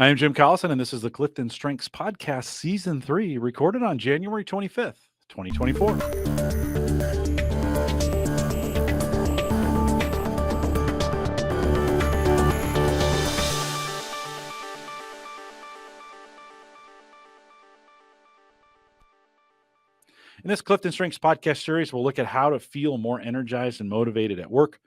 I am Jim Collison, and this is the Clifton Strengths Podcast Season 3, recorded on January 25th, 2024. In this Clifton Strengths podcast series, we'll look at how to feel more energized and motivated at work,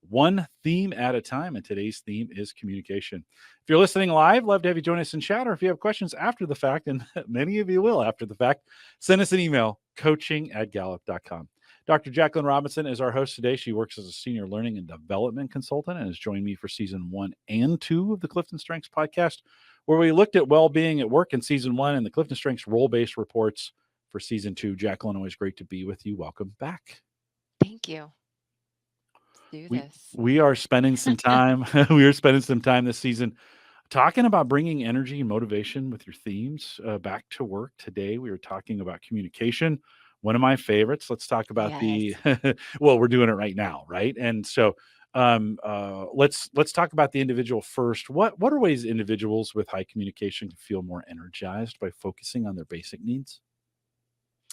one theme at a time. And today's theme is communication. If you're listening live, love to have you join us in chat. Or if you have questions after the fact, and many of you will after the fact, send us an email, coaching@gallup.com. Dr. Jaclynn Robinson is our host today. She works as a senior learning and development consultant and has joined me for season 1 and 2 of the Clifton Strengths podcast, where we looked at well-being at work in season 1 and the Clifton Strengths role-based reports for season 2. Jaclynn, always great to be with you. Welcome back. Thank you. Let's do this. We are spending some time. We are spending some time this season talking about bringing energy and motivation with your themes back to work. Today, we are talking about communication. One of my favorites. Let's talk about well, we're doing it right now, right? And so let's talk about the individual first. What are ways individuals with high communication can feel more energized by focusing on their basic needs?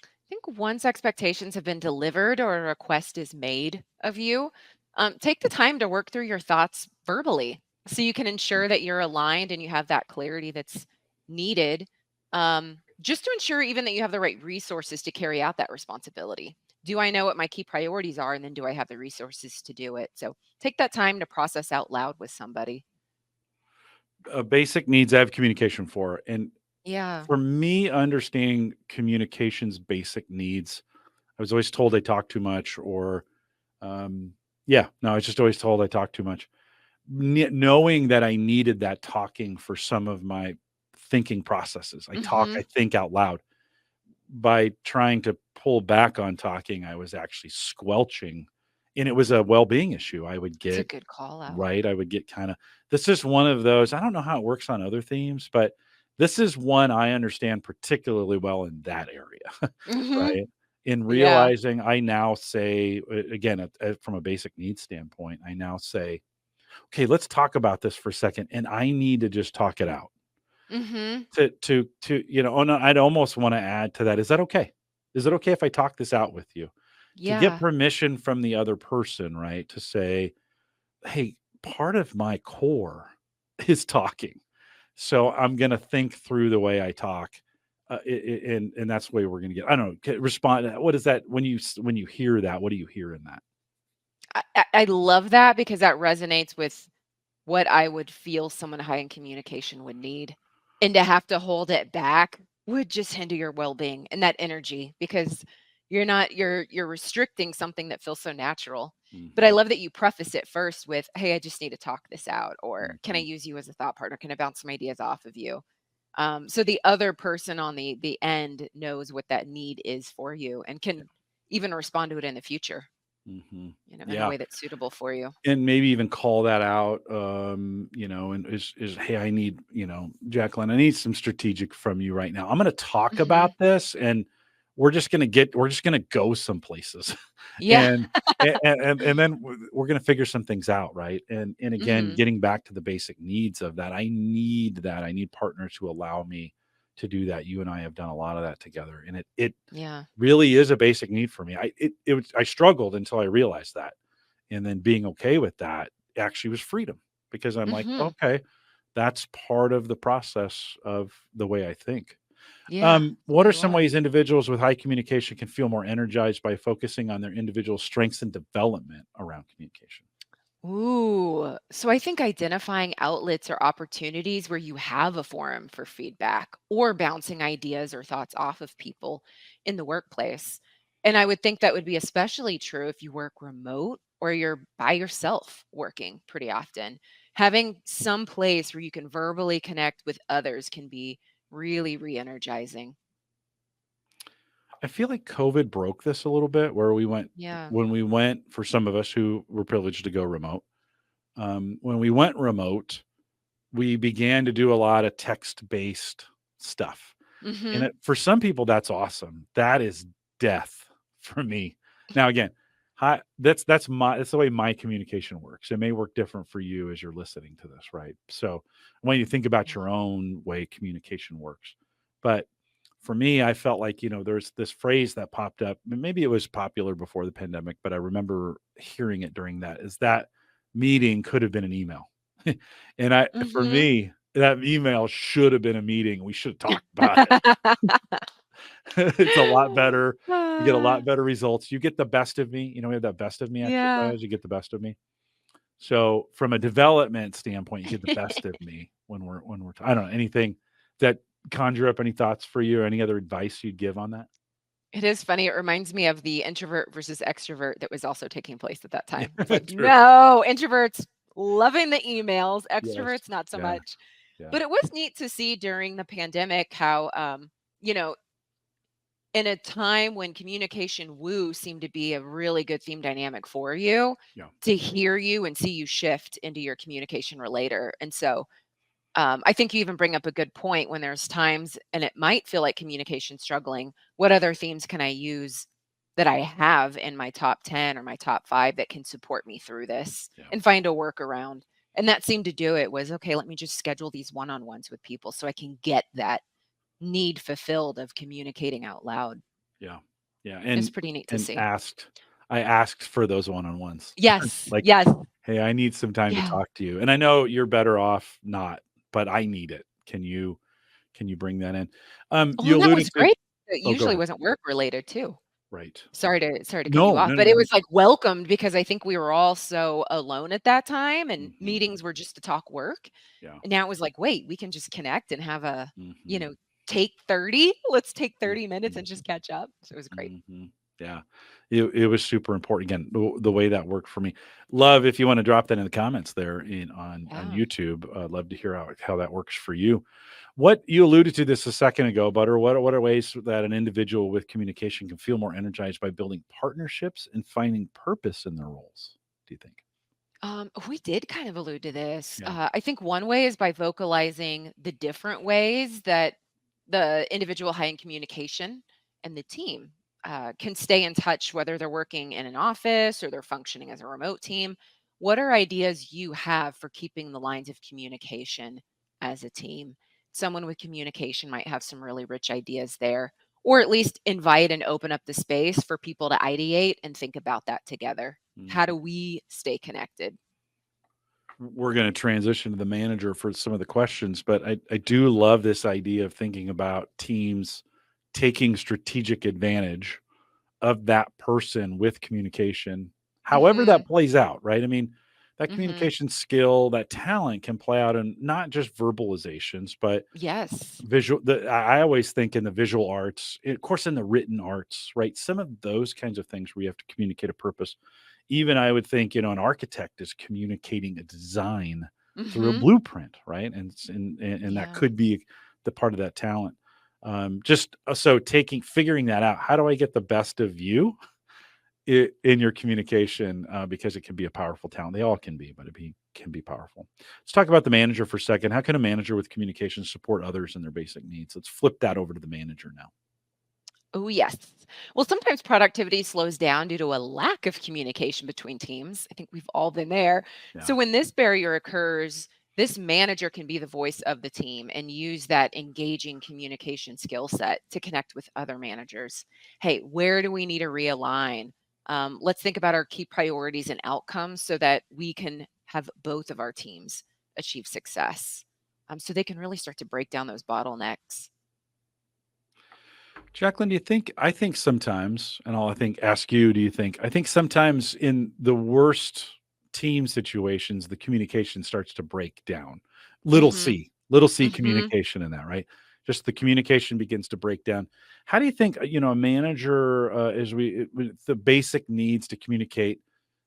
I think once expectations have been delivered or a request is made of you, take the time to work through your thoughts verbally so you can ensure that you're aligned and you have that clarity that's needed, just to ensure even that you have the right resources to carry out that responsibility. Do I know what my key priorities are? And then do I have the resources to do it? So take that time to process out loud with somebody. Basic needs I have communication for. And Yeah. for me, understanding communication's basic needs, I was always told I talk too much, or I was just always told I talk too much. Knowing that I needed that talking for some of my thinking processes. I think out loud. By trying to pull back on talking, I was actually squelching, and it was a well-being issue. I would It's a get good call out. right. I would get this is one of those, I don't know how it works on other themes, but this is one I understand particularly well in that area, Hmm. right? In Yeah. realizing I now say, again, from a basic needs standpoint, I now say, okay, let's talk about this for a second. And I need to just talk it out Hmm. no, I'd almost want to add to that. Is that okay? Is it okay if I talk this out with you? To get Yeah. permission from the other person, right? To say, hey, part of my core is talking. So I'm going to think through the way I talk. And that's the way we're going to get, I don't know, respond. What is that when you hear that? What do you hear in that? I love that because that resonates with what I would feel someone high in communication would need. And to have to hold it back would just hinder your well-being and that energy because you're restricting something that feels so natural. But I Mhm, love that you preface it first with, "Hey, I just need to talk this out," or "Can I mhm. use you as a thought partner? Can I bounce some ideas off of you?" So the other person on the end knows what that need is for you and can even respond to it in the future, Mhm. in a Yeah. way that's suitable for you. And maybe even call that out, and hey, I need, Jaclynn, I need some strategic from you right now. I'm going to talk about Mhm. this, and we're just going to go some places, Yeah. and and then we're going to figure some things out, right? And again, Mhm. getting back to the basic needs of that, I need that. I need partners who allow me to do that. You and I have done a lot of that together, and it Yeah. really is a basic need for me. I struggled until I realized that, and then being okay with that actually was freedom, because I'm like, Mhm. okay, that's part of the process of the way I think. Yeah. What are You some are. ways individuals with high communication can feel more energized by focusing on their individual strengths and development around communication? Ooh. So I think identifying outlets or opportunities where you have a forum for feedback or bouncing ideas or thoughts off of people in the workplace. And I would think that would be especially true if you work remote or you're by yourself working pretty often. Having some place where you can verbally connect with others can be really re energizing. I feel like COVID broke this a little bit, where Yeah. when we went, for some of us who were privileged to go remote, when we went remote, we began to do a lot of text based stuff. And Hmm. for some people, that's awesome. That is death for me. Now, again, Hi, that's the way my communication works. It may work different for you as you're listening to this, right? So when you think about Yeah. your own way communication works. But for me, I felt like, there's this phrase that popped up, and maybe it was popular before the pandemic, but I remember hearing it during that, is that meeting could have been an email. And for Mhm. me, that email should have been a meeting. We should have talked about it. It's a lot better. You get a Ah, lot better results. You get the best of me. We have that best of me yeah. exercise. You get the best of me. So from a development standpoint, you get the best of me I don't know, anything that conjure up any thoughts for you or any other advice you'd give on that? It is funny, it reminds me of the introvert versus extrovert that was also taking place at that Yeah, time. It's like, true. "No, introverts loving the emails, Yes. extroverts not so Yeah. much." Yeah. But it was neat to see during the pandemic how, you know, in a time when communication woo seemed to be a really good theme dynamic for you, Yeah. to hear you and see you shift into your communication relater. And so I think you even bring up a good point when there's times and it might feel like communication struggling. What other themes can I use that I have in my top 10 or my top 5 that can support me through this Yeah. and find a workaround? And that seemed to do it was okay, let me just schedule these one-on-ones with people so I can get that need fulfilled of communicating out loud. Yeah. Yeah. It's And pretty neat to and see. I asked for those one-on-ones. Yes. Like, Yes. "Hey, I need some time to Yeah. talk to you. And I know you're better off not, but I need it. Can you bring that in?" Oh, You and that was alluded to. great. It Oh, go usually ahead. wasn't work related too. Right. Sorry to cut you No, off, no, no, but it no. was, like, welcomed because I think we were all so alone at that time, and Mhm. meetings were just to talk work, Yeah. and now it was like, "Wait, we can just connect and have a, you Mhm. know, take 30? Let's take Mhm. 30 minutes and Mhm. just catch up." So it was great. Mhm. Yeah. It was super important. Again, the way that worked for me. Love if you wanna drop that in the comments there on Yeah. YouTube. Love to hear how that works for you. What you alluded to this a second ago, Butter. What are ways that an individual with communication can feel more energized by building partnerships and finding purpose in their roles, do you think? We did kind of allude to this. Yeah. I think one way is by vocalizing the different ways that the individual high in communication and the team can stay in touch, whether they're working in an office or they're functioning as a remote team. What are ideas you have for keeping the lines of communication as a team? Someone with communication might have some really rich ideas there, or at least invite and open up the space for people to ideate and think about that together. How do Mhm. we stay connected? We're going to transition to the manager for some of the questions, but I do love this idea of thinking about teams taking strategic advantage of that person with communication, however that Mhm, plays out, right? I mean, that mhm. communication skill, that talent can play out in not just verbalizations, but Yes. I always think in the visual arts, of course, in the written arts, right? Some of those kinds of things where you have to communicate a purpose. Even I would think, an architect is communicating a design through a Mhm. blueprint, right? And that Yeah. could be the part of that talent. Just so figuring that out. How do I get the best of you in your communication? Because it can be a powerful talent. They all can be, but can be powerful. Let's talk about the manager for a second. How can a manager with communication support others in their basic needs? Let's flip that over to the manager now. Oh, yes. Well, sometimes productivity slows down due to a lack of communication between teams. I think we've all been there. Yeah. So when this barrier occurs, this manager can be the voice of the team and use that engaging communication skill set to connect with other managers. Hey, where do we need to realign? Let's think about our key priorities and outcomes so that we can have both of our teams achieve success. So they can really start to break down those bottlenecks. Jaclyn, do you think? I think sometimes, and I think ask you, do you think? I think sometimes in the worst team situations, the communication starts to break down. Hmm. Little c Hmm. communication in that, right? Just the communication begins to break down. How do you think, a manager, with the basic needs to communicate,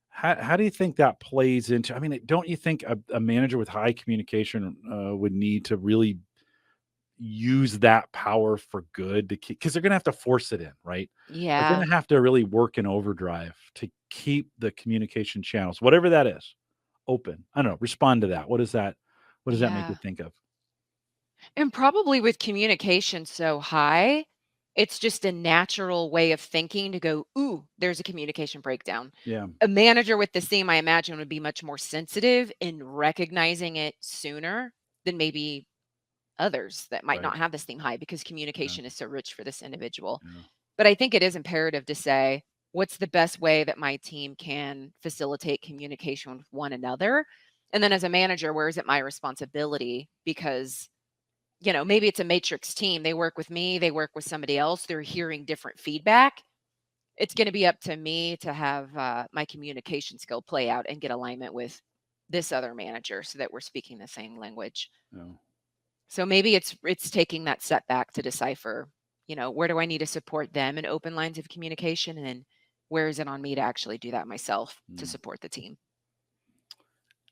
how do you think that plays into, I mean, don't you think a manager with high communication, would need to really use that power for good to keep, because they're gonna have to force it in, right? They're Yeah. gonna have to really work in overdrive to keep the communication channels, whatever that is, open. I don't know, respond to that. What does that make you Yeah. think of? And probably with communication so high, It's just a natural way of thinking to go, ooh, there's a communication breakdown. Yeah. A manager with the same, I imagine, would be much more sensitive in recognizing it sooner than maybe others that might Right. not have this theme high because Yeah. communication is so rich for this individual. Yeah. But I think it is imperative to say, what's the best way that my team can facilitate communication with one another? And then as a manager, where is it my responsibility? Because, maybe it's a matrix team. They work with me, they work with somebody else, they're hearing different feedback. It's going to be up to me to have my communication skill play out and get alignment with this other manager so that we're speaking the same language. Yeah. So maybe it's taking that step back to decipher, where do I need to support them in open lines of communication, and then where is it on me to actually do that myself to Mm. support the team?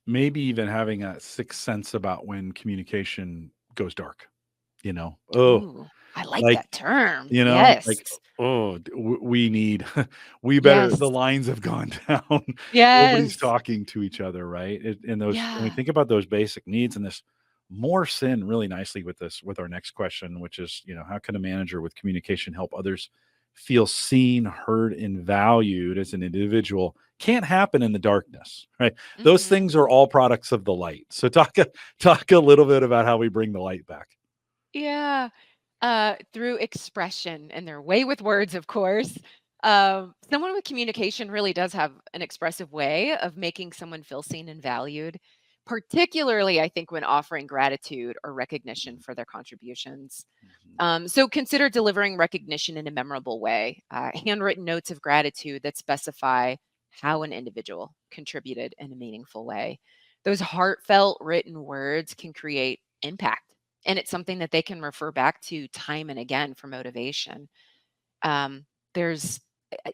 Maybe even having a sixth sense about when communication goes dark. Oh, Ooh, I like like that term. like, Yes. oh, we need, we better, Yes. the lines have gone down. Nobody's Yes. talking to each other, right? And those, when we Yeah. think about those basic needs, and this morphs in really nicely with this, with our next question, which is, how can a manager with communication help others feel seen, heard, and valued as an individual? Can't happen in the darkness, right? Those Mhm. things are all products of the light. So talk a little bit about how we bring the light back. Yeah. Through expression and their way with words, of course. Someone with communication really does have an expressive way of making someone feel seen and valued, particularly, I think, when offering gratitude or recognition for their contributions. Mhm. So consider delivering recognition in a memorable way. Handwritten notes of gratitude that specify how an individual contributed in a meaningful way. Those heartfelt written words can create impact, and it's something that they can refer back to time and again for motivation. Um, there's,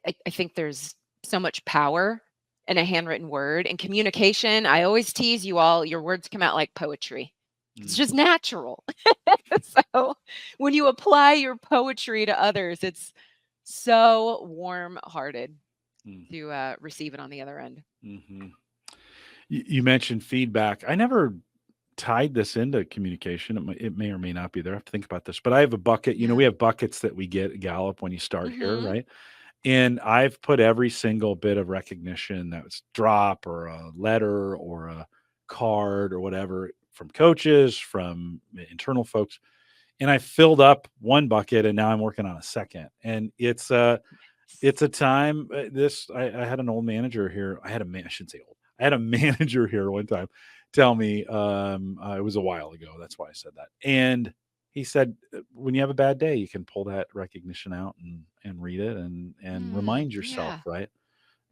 I think there's so much power in a handwritten word and communication. I always tease you all, your words come out like poetry. It's Mm, just natural. So when you apply your poetry to others, it's so warm-hearted mm, to receive it on the other end. mhm. You mentioned feedback. I never tied this into communication. It may or may not be there. I have to think about this. But I have a bucket. Yeah. We have buckets that we get at Gallup when you start here, Hmm. right? And I've put every single bit of recognition that was drop or a letter or a card or whatever from coaches, from internal folks. And I filled up one bucket and now I'm working on a second. And it's a time. I had an old manager here. I shouldn't say old. I had a manager here one time tell me, it was a while ago. That's why I said that. And he said, when you have a bad day, you can pull that recognition out and read it and remind yourself, Yeah. right?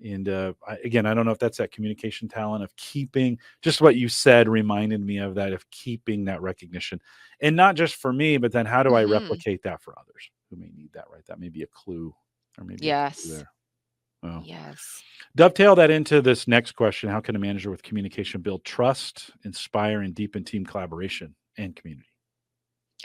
And again, I don't know if that's that communication talent of keeping, just what you said reminded me of that, of keeping that recognition, and not just for me, but then how do I Hmm. replicate that for others who may need that, right? That may be a clue, or maybe a clue Yes. there. Well, Yes. dovetail that into this next question. How can a manager with communication build trust, inspire, and deepen team collaboration and community?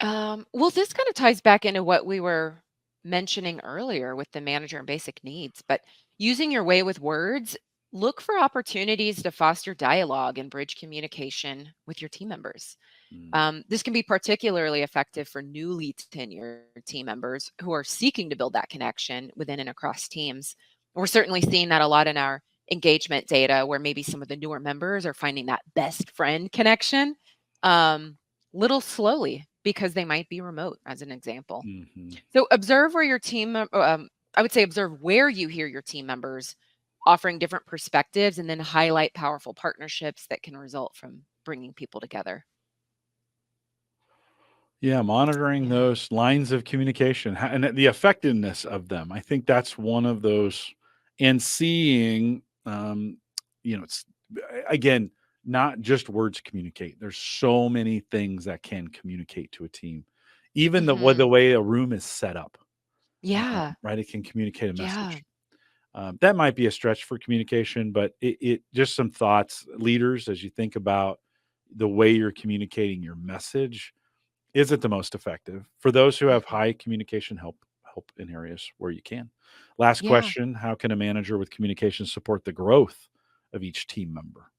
Well, this kind of ties back into what we were mentioning earlier with the manager and basic needs, but using your way with words, look for opportunities to foster dialogue and bridge communication with your team members. Mm, This can be particularly effective for newly tenured team members who are seeking to build that connection within and across teams. We're certainly seeing that a lot in our engagement data, where maybe some of the newer members are finding that best friend connection um, little slowly because they might be remote, as an example. mhm. So observe where your I would say observe where you hear your team members offering different perspectives, and then highlight powerful partnerships that can result from bringing people together. Yeah, monitoring Yeah. those lines of communication and the effectiveness of them. I think that's one of those, and seeing, it's again, not just words communicate. There's so many things that can communicate to a team. Even the Mhm. way a room is set up, Yeah. right? It can communicate a Yeah. message. That might be a stretch for communication, but it just some thoughts, leaders, as you think about the way you're communicating your message isn't the most effective. For those who have Mhm. high communication, help in areas where you can. Last Yeah. question, how can a manager with communication support the growth of each team member?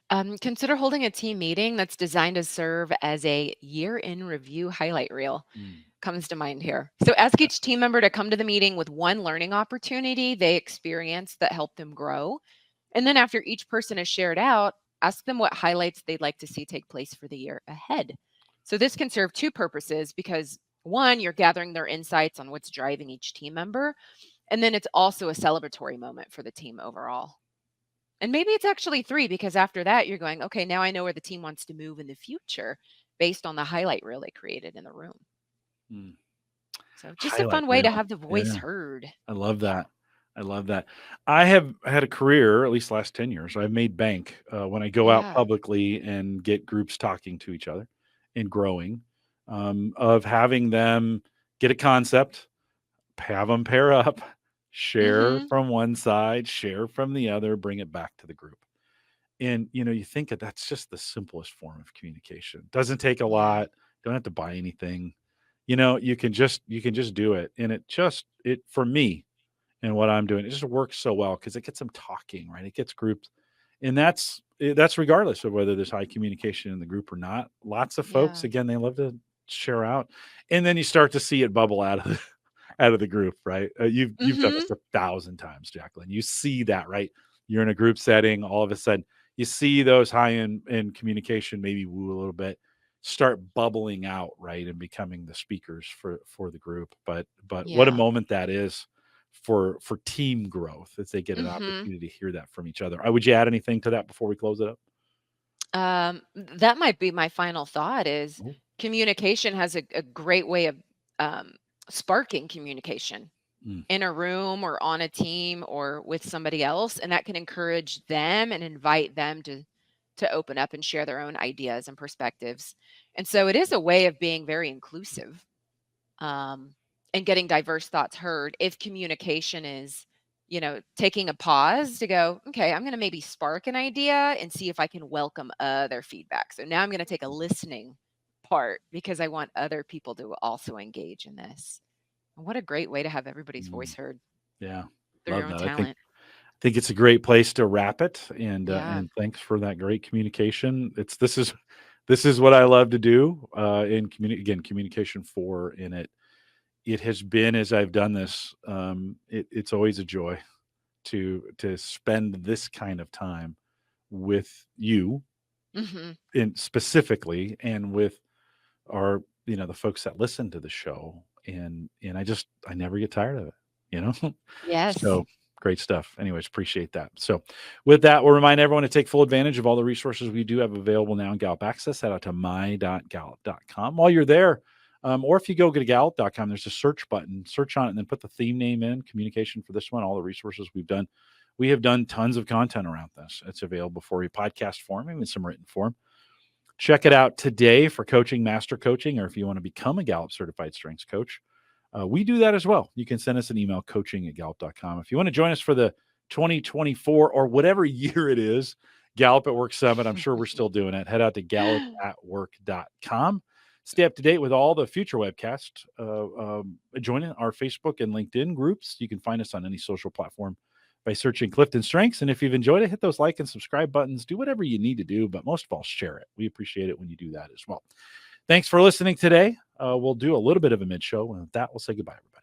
Consider holding a team meeting that's designed to serve as a year in review highlight reel. Mm, Comes to mind here. So ask yeah. each team member to come to the meeting with one learning opportunity they experienced that helped them grow. And then after each person is shared out, ask them what highlights they'd like to see take place for the year ahead. So this can serve two purposes because one, you're gathering their insights on what's driving each team member. And then it's also a celebratory moment for the team overall. And maybe it's actually three because after that, you're going, okay, now I know where the team wants to move in the future based on the highlight reel they created in the room. Mm. So just a Highlight fun way to reel. have the voice Yeah. heard. I love that. I love that. I have had a career, at least the last 10 years. I've made bank when I go out Yeah. publicly and get groups talking to each other and growing, of having them get a concept, have them pair up, share Mhm. from one side, share from the other, bring it back to the group. And, you think that that's just the simplest form of communication. Doesn't take a Yeah. lot. Don't have to buy anything. You can just do it. And it for me and what I'm doing, it just works so well because it gets them talking, right? It gets groups. And that's regardless of whether there's high communication in the group or not. Lots of folks, Yeah. again, they love to share out. And then you start to see it bubble out of the out of the group, right? You've done this Mhm. 1,000 times, Jaclyn. You see that, right? You're in a group setting, all of a sudden you see those high in communication, maybe woo a little bit, start bubbling out, right, and becoming the speakers for the group. But what a Yeah. moment that is for team growth as they get an Mhm. opportunity to hear that from each other. Would you add anything to that before we close it up? That might be my final thought is Oh, communication has a great way of um, sparking communication mm, in a room or on a team or with somebody else, and that can encourage them and invite them to open up and share their own ideas and perspectives. And so it is a way of being very inclusive, um, and getting diverse thoughts heard if communication is, taking a pause to go, okay, I'm going to maybe spark an idea and see if I can welcome other feedback. So now I'm going to take a listening part because I want other people to also engage in this. And what a great way to have everybody's voice mm, heard yeah, through your love own that. I think it's a great place to wrap it, Yeah. and thanks for that great communication. This is what I love to do, in communication for, and it has been, as I've done this, it's always a joy to spend this kind of time with you, Hmm. and specifically, and with our, the folks that listen to the show, and I never get tired of it, you know? Yes. So, great stuff. Anyways, appreciate that. So, with that, we'll remind everyone to take full advantage of all the resources we do have available now in Gallup Access. Head out to my.gallup.com. While you're there, or if you go to gallup.com, there's a search button. Search on it and then put the theme name in, communication for this one, all the resources we've done. We have done tons of content around this. It's available for you, podcast form, even some written form. Check it out today for coaching, master coaching, or if you want to become a Gallup certified strengths coach. We do that as well. You can send us an email, coaching@gallup.com. If you want to join us for the 2024 or whatever year it is, Gallup at Work Summit, I'm sure we're still doing it. Head out to gallupatwork.com. Stay up to date with all the future webcasts. Join our Facebook and LinkedIn groups. You can find us on any social platform by searching CliftonStrengths. And if you've enjoyed it, hit those like and subscribe buttons. Do whatever you need to do, but most of all, share it. We appreciate it when you do that as well. Thanks for listening today. We'll do a little bit of a mid show. And with that, we'll say goodbye, everybody.